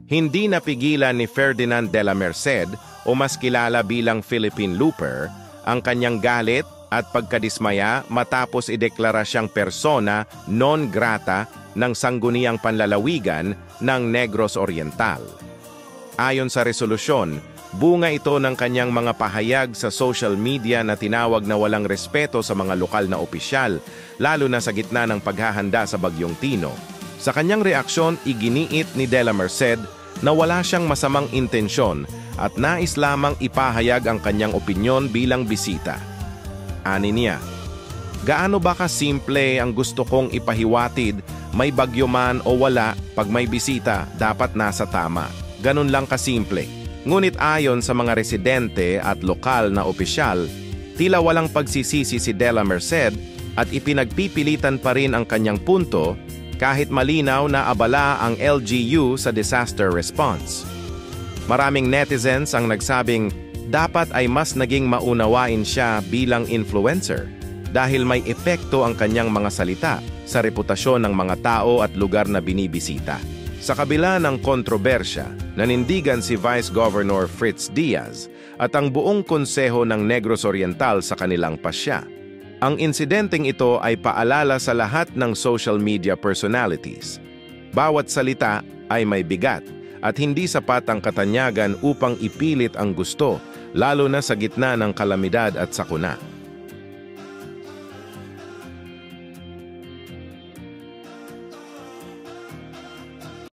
Hindi napigilan ni Ferdinand de la Merced o mas kilala bilang Philippine Looper ang kanyang galit at pagkadismaya matapos ideklara siyang persona non grata ng sangguniang panlalawigan ng Negros Oriental. Ayon sa resolusyon, bunga ito ng kanyang mga pahayag sa social media na tinawag na walang respeto sa mga lokal na opisyal, lalo na sa gitna ng paghahanda sa Bagyong Tino. Sa kanyang reaksyon, iginiit ni de la Merced na wala siyang masamang intensyon at nais lamang ipahayag ang kanyang opinyon bilang bisita. Ani niya, "Gaano ba kasimple ang gusto kong ipahiwatid, may bagyo man o wala, pag may bisita, dapat nasa tama. Ganun lang kasimple." Ngunit ayon sa mga residente at lokal na opisyal, tila walang pagsisisi si de la Merced at ipinagpipilitan pa rin ang kanyang punto kahit malinaw na abala ang LGU sa disaster response. Maraming netizens ang nagsabing dapat ay mas naging maunawain siya bilang influencer dahil may epekto ang kanyang mga salita sa reputasyon ng mga tao at lugar na binibisita. Sa kabila ng kontrobersya, nanindigan si Vice Governor Fritz Diaz at ang buong konseho ng Negros Oriental sa kanilang pasya. Ang insidenteng ito ay paalala sa lahat ng social media personalities. Bawat salita ay may bigat at hindi sapat ang katanyagan upang ipilit ang gusto, lalo na sa gitna ng kalamidad at sakuna.